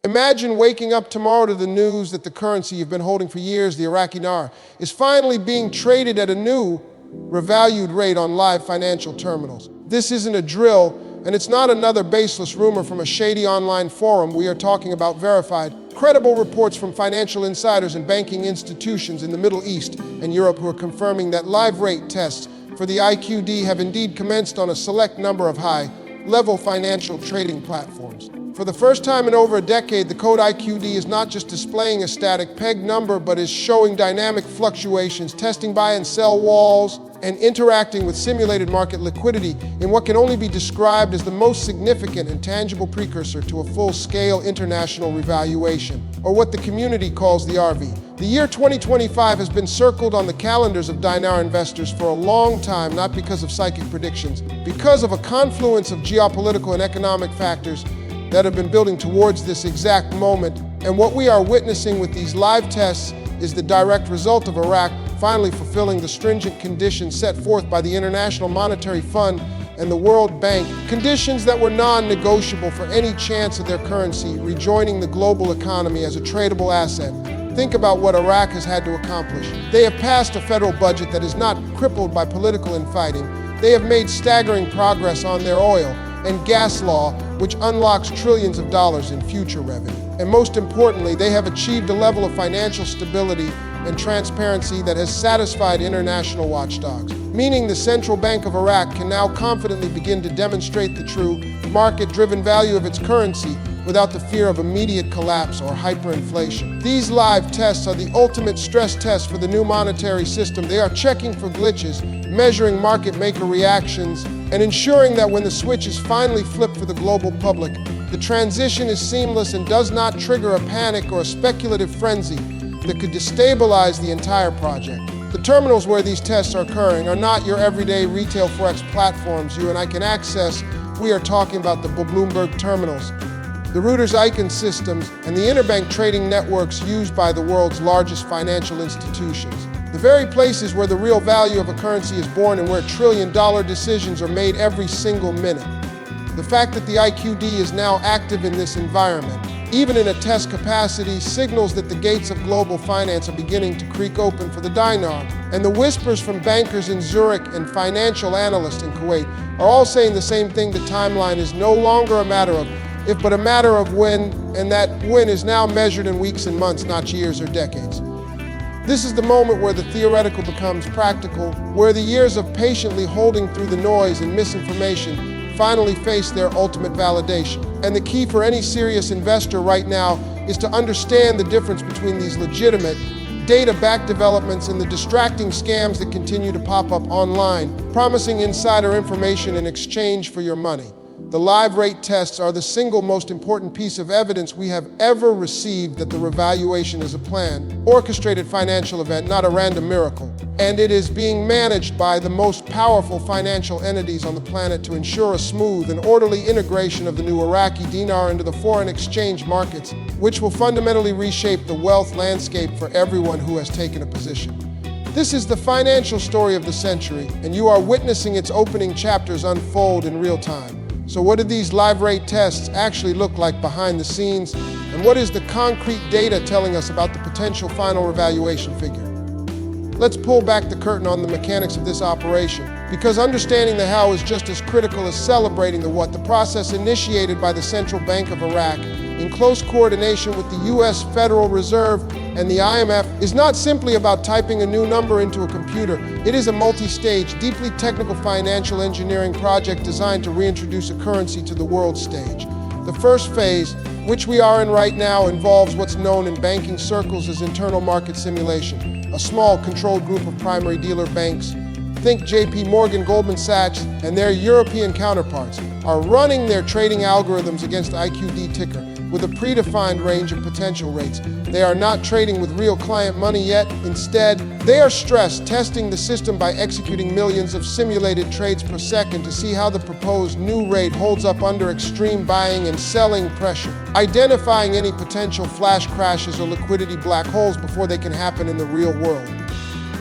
Imagine waking up tomorrow to the news that the currency you've been holding for years, the Iraqi Dinar, is finally being traded at a new, revalued rate on live financial terminals. This isn't a drill, and it's not another baseless rumor from a shady online forum. We are talking about verified, credible reports from financial insiders and banking institutions in the Middle East and Europe who are confirming that live rate tests for the IQD have indeed commenced on a select number of high-level financial trading platforms. For the first time in over a decade, the code IQD is not just displaying a static peg number, but is showing dynamic fluctuations, testing buy and sell walls, and interacting with simulated market liquidity in what can only be described as the most significant and tangible precursor to a full-scale international revaluation, or what the community calls the RV. The year 2025 has been circled on the calendars of dinar investors for a long time, not because of psychic predictions, because of a confluence of geopolitical and economic factors that have been building towards this exact moment. And what we are witnessing with these live tests is the direct result of Iraq finally fulfilling the stringent conditions set forth by the International Monetary Fund and the World Bank, conditions that were non-negotiable for any chance of their currency rejoining the global economy as a tradable asset. Think about what Iraq has had to accomplish. They have passed a federal budget that is not crippled by political infighting. They have made staggering progress on their oil and gas law, which unlocks trillions of dollars in future revenue. And most importantly, they have achieved a level of financial stability and transparency that has satisfied international watchdogs, meaning the Central Bank of Iraq can now confidently begin to demonstrate the true market-driven value of its currency without the fear of immediate collapse or hyperinflation. These live tests are the ultimate stress test for the new monetary system. They are checking for glitches, measuring market maker reactions, and ensuring that when the switch is finally flipped for the global public, the transition is seamless and does not trigger a panic or a speculative frenzy that could destabilize the entire project. The terminals where these tests are occurring are not your everyday retail Forex platforms you and I can access. We are talking about the Bloomberg terminals, the Reuters Icon systems, and the interbank trading networks used by the world's largest financial institutions. The very places where the real value of a currency is born and where trillion-dollar decisions are made every single minute. The fact that the IQD is now active in this environment, even in a test capacity, signals that the gates of global finance are beginning to creak open for the dinar. And the whispers from bankers in Zurich and financial analysts in Kuwait are all saying the same thing. The timeline is no longer a matter of if, but a matter of when, and that when is now measured in weeks and months, not years or decades. This is the moment where the theoretical becomes practical, where the years of patiently holding through the noise and misinformation finally face their ultimate validation. And the key for any serious investor right now is to understand the difference between these legitimate, data-backed developments and the distracting scams that continue to pop up online, promising insider information in exchange for your money. The live rate tests are the single most important piece of evidence we have ever received that the revaluation is a planned, orchestrated financial event, not a random miracle. And it is being managed by the most powerful financial entities on the planet to ensure a smooth and orderly integration of the new Iraqi dinar into the foreign exchange markets, which will fundamentally reshape the wealth landscape for everyone who has taken a position. This is the financial story of the century, and you are witnessing its opening chapters unfold in real time. So what do these live rate tests actually look like behind the scenes? And what is the concrete data telling us about the potential final revaluation figure? Let's pull back the curtain on the mechanics of this operation, because understanding the how is just as critical as celebrating the what. The process initiated by the Central Bank of Iraq in close coordination with the US Federal Reserve and the IMF is not simply about typing a new number into a computer. It is a multi-stage, deeply technical financial engineering project designed to reintroduce a currency to the world stage. The first phase, which we are in right now, involves what's known in banking circles as internal market simulation. A small, controlled group of primary dealer banks, think JP Morgan, Goldman Sachs, and their European counterparts, are running their trading algorithms against the IQD ticker with a predefined range of potential rates. They are not trading with real client money yet. Instead, they are stress testing the system by executing millions of simulated trades per second to see how the proposed new rate holds up under extreme buying and selling pressure, identifying any potential flash crashes or liquidity black holes before they can happen in the real world.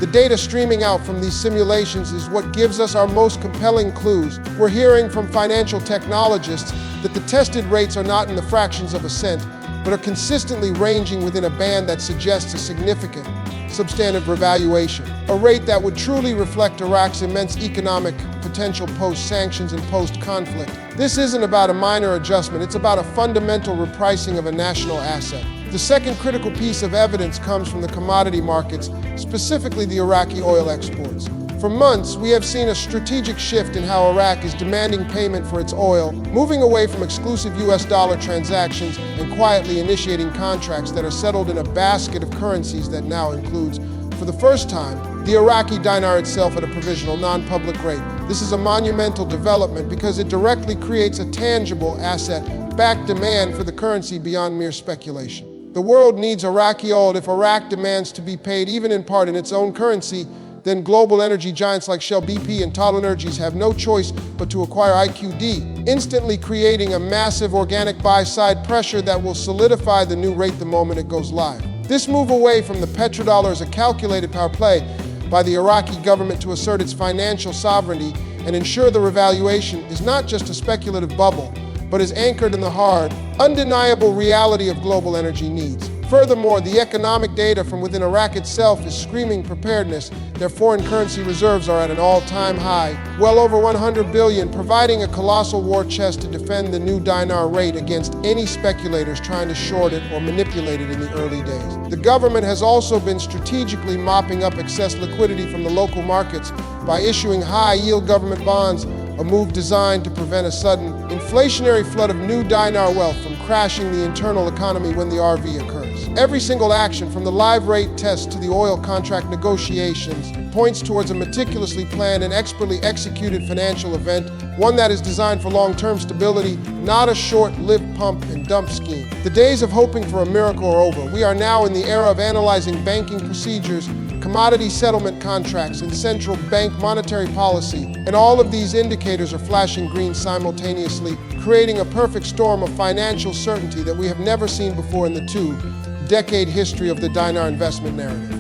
The data streaming out from these simulations is what gives us our most compelling clues. We're hearing from financial technologists that the tested rates are not in the fractions of a cent, but are consistently ranging within a band that suggests a significant, substantive revaluation, a rate that would truly reflect Iraq's immense economic potential post-sanctions and post-conflict. This isn't about a minor adjustment, it's about a fundamental repricing of a national asset. The second critical piece of evidence comes from the commodity markets, specifically the Iraqi oil exports. For months, we have seen a strategic shift in how Iraq is demanding payment for its oil, moving away from exclusive US dollar transactions and quietly initiating contracts that are settled in a basket of currencies that now includes, for the first time, the Iraqi Dinar itself at a provisional, non-public rate. This is a monumental development because it directly creates a tangible asset-backed demand for the currency beyond mere speculation. The world needs Iraqi oil. If Iraq demands to be paid, even in part, in its own currency, then global energy giants like Shell, BP, and Total Energies have no choice but to acquire IQD, instantly creating a massive organic buy-side pressure that will solidify the new rate the moment it goes live. This move away from the petrodollar is a calculated power play by the Iraqi government to assert its financial sovereignty and ensure the revaluation is not just a speculative bubble, but is anchored in the hard, undeniable reality of global energy needs. Furthermore, the economic data from within Iraq itself is screaming preparedness. Their foreign currency reserves are at an all-time high, well over 100 billion, providing a colossal war chest to defend the new dinar rate against any speculators trying to short it or manipulate it in the early days. The government has also been strategically mopping up excess liquidity from the local markets by issuing high-yield government bonds, a move designed to prevent a sudden inflationary flood of new dinar wealth from crashing the internal economy when the RV occurs. Every single action, from the live rate test to the oil contract negotiations, points towards a meticulously planned and expertly executed financial event, one that is designed for long-term stability, not a short-lived pump and dump scheme. The days of hoping for a miracle are over. We are now in the era of analyzing banking procedures, commodity settlement contracts, and central bank monetary policy, and all of these indicators are flashing green simultaneously, creating a perfect storm of financial certainty that we have never seen before in the two-decade history of the dinar investment narrative.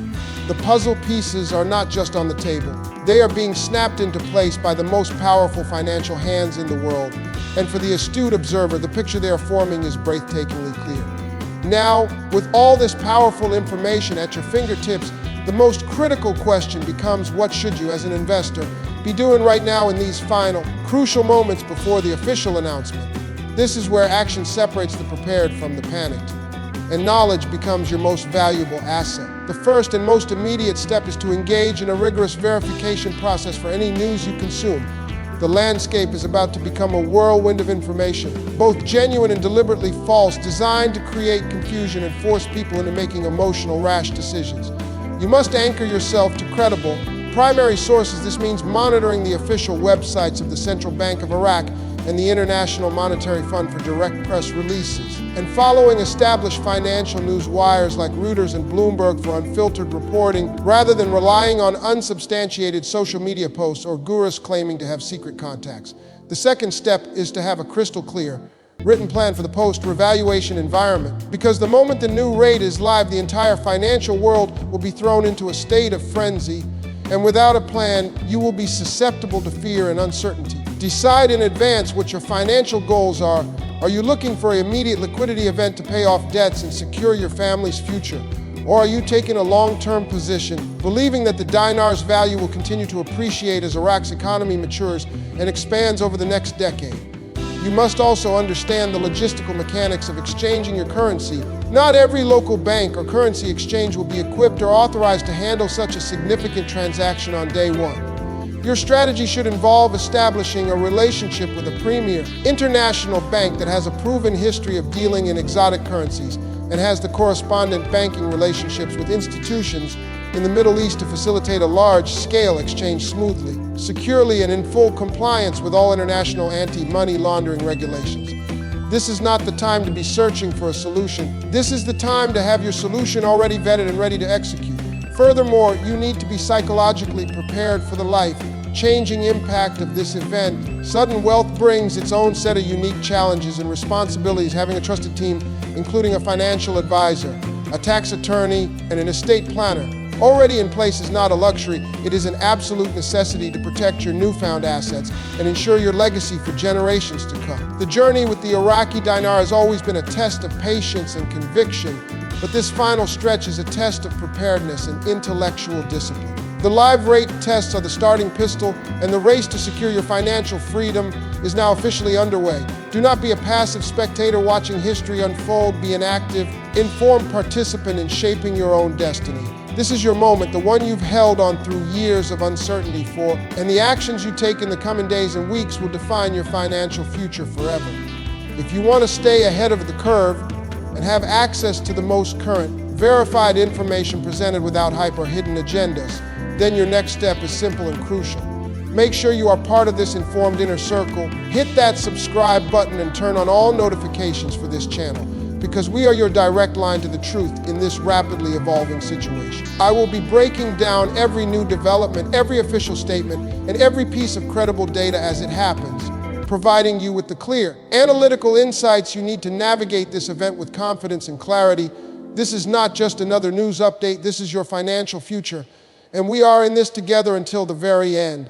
The puzzle pieces are not just on the table. They are being snapped into place by the most powerful financial hands in the world, and for the astute observer, the picture they are forming is breathtakingly clear. Now, with all this powerful information at your fingertips, the most critical question becomes, what should you, as an investor, be doing right now in these final, crucial moments before the official announcement? This is where action separates the prepared from the panicked, and knowledge becomes your most valuable asset. The first and most immediate step is to engage in a rigorous verification process for any news you consume. The landscape is about to become a whirlwind of information, both genuine and deliberately false, designed to create confusion and force people into making emotional, rash decisions. You must anchor yourself to credible, primary sources. This means monitoring the official websites of the Central Bank of Iraq and the International Monetary Fund for direct press releases, and following established financial news wires like Reuters and Bloomberg for unfiltered reporting, rather than relying on unsubstantiated social media posts or gurus claiming to have secret contacts. The second step is to have a crystal clear, written plan for the post-revaluation environment, because the moment the new rate is live, the entire financial world will be thrown into a state of frenzy, and without a plan, you will be susceptible to fear and uncertainty. Decide in advance what your financial goals are. Are you looking for an immediate liquidity event to pay off debts and secure your family's future? Or are you taking a long-term position, believing that the dinar's value will continue to appreciate as Iraq's economy matures and expands over the next decade? You must also understand the logistical mechanics of exchanging your currency. Not every local bank or currency exchange will be equipped or authorized to handle such a significant transaction on day one. Your strategy should involve establishing a relationship with a premier international bank that has a proven history of dealing in exotic currencies and has the correspondent banking relationships with institutions in the Middle East to facilitate a large-scale exchange smoothly, securely, and in full compliance with all international anti-money laundering regulations. This is not the time to be searching for a solution. This is the time to have your solution already vetted and ready to execute. Furthermore, you need to be psychologically prepared for the life-changing impact of this event. Sudden wealth brings its own set of unique challenges and responsibilities. Having a trusted team, including a financial advisor, a tax attorney, and an estate planner, already in place is not a luxury, it is an absolute necessity to protect your newfound assets and ensure your legacy for generations to come. The journey with the Iraqi Dinar has always been a test of patience and conviction, but this final stretch is a test of preparedness and intellectual discipline. The live rate tests are the starting pistol, and the race to secure your financial freedom is now officially underway. Do not be a passive spectator watching history unfold. Be an active, informed participant in shaping your own destiny. This is your moment, the one you've held on through years of uncertainty for, and the actions you take in the coming days and weeks will define your financial future forever. If you want to stay ahead of the curve and have access to the most current, verified information presented without hype or hidden agendas, then your next step is simple and crucial. Make sure you are part of this informed inner circle. Hit that subscribe button and turn on all notifications for this channel, because we are your direct line to the truth in this rapidly evolving situation. I will be breaking down every new development, every official statement, and every piece of credible data as it happens, providing you with the clear, analytical insights you need to navigate this event with confidence and clarity. This is not just another news update, this is your financial future, and we are in this together until the very end.